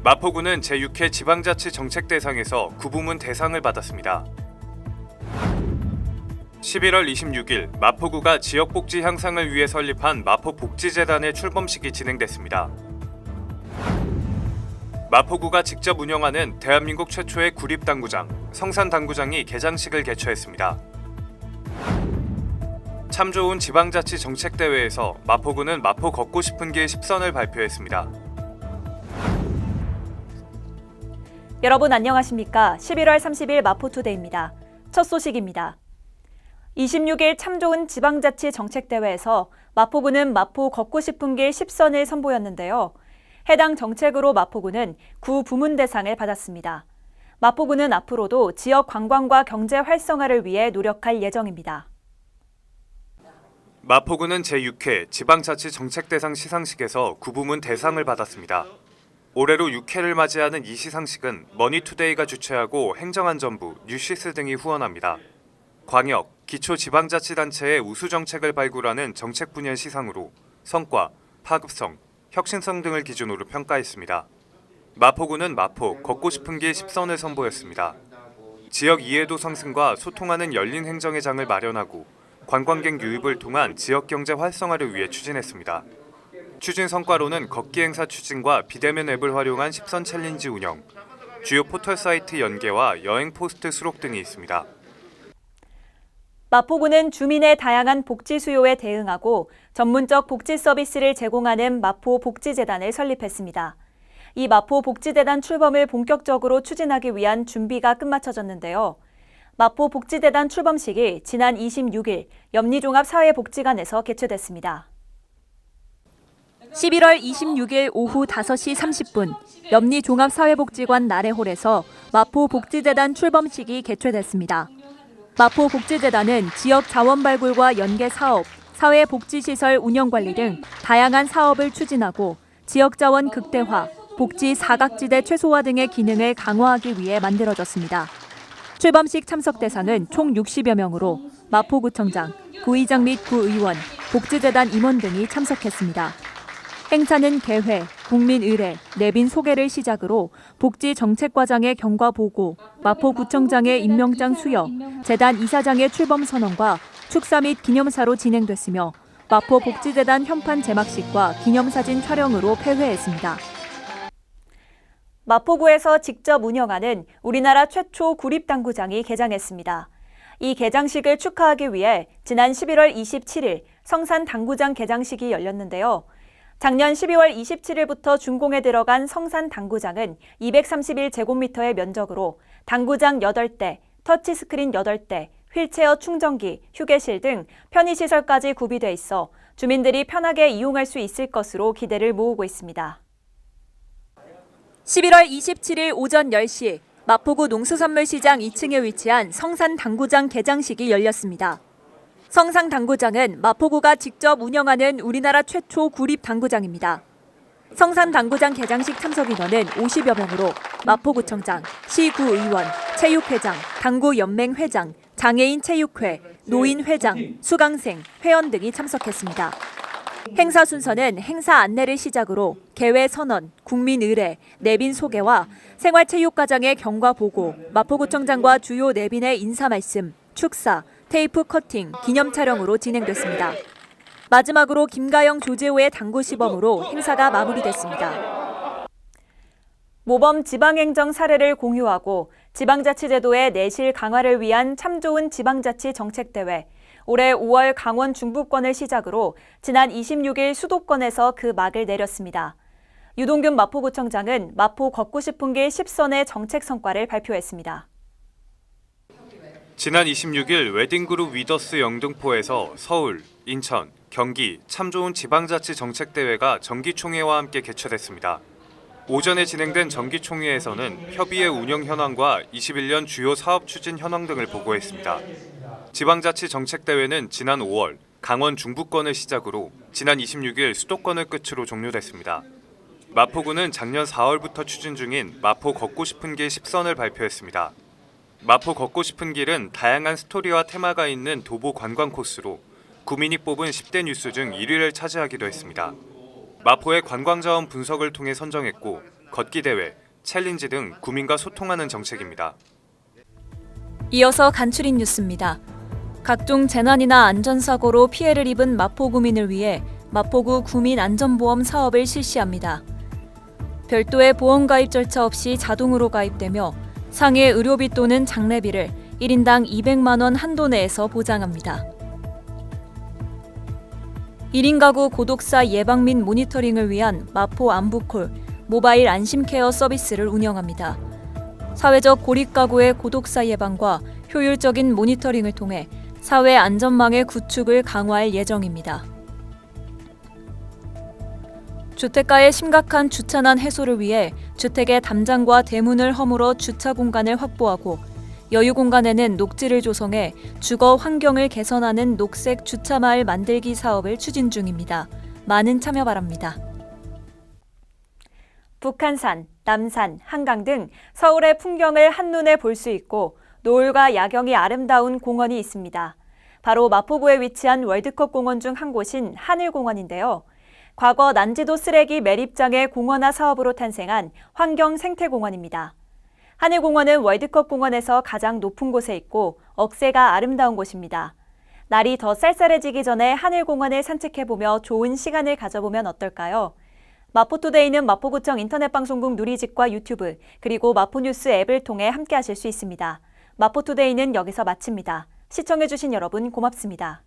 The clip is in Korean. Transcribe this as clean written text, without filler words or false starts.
마포구는 제6회 지방자치정책대상에서 구부문 대상을 받았습니다. 11월 26일 마포구가 지역복지 향상을 위해 설립한 마포복지재단의 출범식이 진행됐습니다. 마포구가 직접 운영하는 대한민국 최초의 구립당구장, 성산당구장이 개장식을 개최했습니다. 참 좋은 지방자치정책대회에서 마포구는 마포 걷고 싶은 길 10선을 발표했습니다. 여러분 안녕하십니까? 11월 30일 마포투데이입니다. 첫 소식입니다. 26일 참 좋은 지방자치정책대회에서 마포구는 마포 걷고 싶은 길 10선을 선보였는데요. 해당 정책으로 마포구는 구 부문 대상을 받았습니다. 마포구는 앞으로도 지역 관광과 경제 활성화를 위해 노력할 예정입니다. 마포구는 제6회 지방자치정책대상 시상식에서 구부문 대상을 받았습니다. 올해로 6회를 맞이하는 이 시상식은 머니투데이가 주최하고 행정안전부, 뉴시스 등이 후원합니다. 광역, 기초지방자치단체의 우수정책을 발굴하는 정책 분야 시상으로 성과, 파급성, 혁신성 등을 기준으로 평가했습니다. 마포구는 마포 걷고 싶은 길 10선을 선보였습니다. 지역 이해도 상승과 소통하는 열린 행정의 장을 마련하고 관광객 유입을 통한 지역경제 활성화를 위해 추진했습니다. 추진 성과로는 걷기 행사 추진과 비대면 앱을 활용한 10선 챌린지 운영, 주요 포털 사이트 연계와 여행 포스트 수록 등이 있습니다. 마포구는 주민의 다양한 복지 수요에 대응하고 전문적 복지 서비스를 제공하는 마포복지재단을 설립했습니다. 이 마포복지재단 출범을 본격적으로 추진하기 위한 준비가 끝마쳐졌는데요. 마포복지재단 출범식이 지난 26일 염리종합사회복지관에서 개최됐습니다. 11월 26일 오후 5시 30분 염리종합사회복지관 나래홀에서 마포복지재단 출범식이 개최됐습니다. 마포복지재단은 지역 자원 발굴과 연계 사업, 사회복지시설 운영관리 등 다양한 사업을 추진하고 지역 자원 극대화, 복지 사각지대 최소화 등의 기능을 강화하기 위해 만들어졌습니다. 출범식 참석 대상은 총 60여 명으로 마포구청장, 구의장 및 구의원, 복지재단 임원 등이 참석했습니다. 행사는 개회, 국민 의례, 내빈 소개를 시작으로 복지정책과장의 경과 보고, 마포구청장의 임명장 수여, 재단 이사장의 출범 선언과 축사 및 기념사로 진행됐으며 마포복지재단 현판 제막식과 기념사진 촬영으로 폐회했습니다. 마포구에서 직접 운영하는 우리나라 최초 구립당구장이 개장했습니다. 이 개장식을 축하하기 위해 지난 11월 27일 성산당구장 개장식이 열렸는데요. 작년 12월 27일부터 준공에 들어간 성산당구장은 231제곱미터의 면적으로 당구장 8대, 터치스크린 8대, 휠체어 충전기, 휴게실 등 편의시설까지 구비돼 있어 주민들이 편하게 이용할 수 있을 것으로 기대를 모으고 있습니다. 11월 27일 오전 10시 마포구 농수산물시장 2층에 위치한 성산당구장 개장식이 열렸습니다. 성산당구장은 마포구가 직접 운영하는 우리나라 최초 구립당구장입니다. 성산당구장 개장식 참석 인원은 50여 명으로 마포구청장, 시구의원, 체육회장, 당구연맹회장, 장애인 체육회, 노인회장, 수강생, 회원 등이 참석했습니다. 행사 순서는 행사 안내를 시작으로 개회 선언, 국민 의례, 내빈 소개와 생활체육과장의 경과 보고, 마포구청장과 주요 내빈의 인사 말씀, 축사, 테이프 커팅, 기념 촬영으로 진행됐습니다. 마지막으로 김가영 조재호의 당구 시범으로 행사가 마무리됐습니다. 모범 지방행정 사례를 공유하고 지방자치제도의 내실 강화를 위한 참 좋은 지방자치 정책대회, 올해 5월 강원 중부권을 시작으로 지난 26일 수도권에서 그 막을 내렸습니다. 유동균 마포구청장은 마포 걷고 싶은 길 10선의 정책 성과를 발표했습니다. 지난 26일 웨딩그룹 위더스 영등포에서 서울, 인천, 경기 참 좋은 지방자치정책대회가 정기총회와 함께 개최됐습니다. 오전에 진행된 정기총회에서는 협의회 운영 현황과 21년 주요 사업 추진 현황 등을 보고했습니다. 지방자치정책대회는 지난 5월 강원 중부권을 시작으로 지난 26일 수도권을 끝으로 종료됐습니다. 마포구는 작년 4월부터 추진 중인 마포 걷고 싶은 길 10선을 발표했습니다. 마포 걷고 싶은 길은 다양한 스토리와 테마가 있는 도보 관광 코스로 구민이 뽑은 10대 뉴스 중 1위를 차지하기도 했습니다. 마포의 관광자원 분석을 통해 선정했고 걷기 대회, 챌린지 등 구민과 소통하는 정책입니다. 이어서 간추린 뉴스입니다. 각종 재난이나 안전사고로 피해를 입은 마포구민을 위해 마포구 구민안전보험 사업을 실시합니다. 별도의 보험 가입 절차 없이 자동으로 가입되며 상해 의료비 또는 장례비를 1인당 200만 원 한도 내에서 보장합니다. 1인 가구 고독사 예방 및 모니터링을 위한 마포 안부콜 모바일 안심케어 서비스를 운영합니다. 사회적 고립 가구의 고독사 예방과 효율적인 모니터링을 통해 사회 안전망의 구축을 강화할 예정입니다. 주택가의 심각한 주차난 해소를 위해 주택의 담장과 대문을 허물어 주차 공간을 확보하고 여유 공간에는 녹지를 조성해 주거 환경을 개선하는 녹색 주차마을 만들기 사업을 추진 중입니다. 많은 참여 바랍니다. 북한산, 남산, 한강 등 서울의 풍경을 한눈에 볼 수 있고 노을과 야경이 아름다운 공원이 있습니다. 바로 마포구에 위치한 월드컵 공원 중 한 곳인 하늘공원인데요. 과거 난지도 쓰레기 매립장의 공원화 사업으로 탄생한 환경생태공원입니다. 하늘공원은 월드컵 공원에서 가장 높은 곳에 있고 억새가 아름다운 곳입니다. 날이 더 쌀쌀해지기 전에 하늘공원을 산책해보며 좋은 시간을 가져보면 어떨까요? 마포투데이는 마포구청 인터넷방송국 누리집과 유튜브 그리고 마포뉴스 앱을 통해 함께하실 수 있습니다. 마포투데이는 여기서 마칩니다. 시청해주신 여러분 고맙습니다.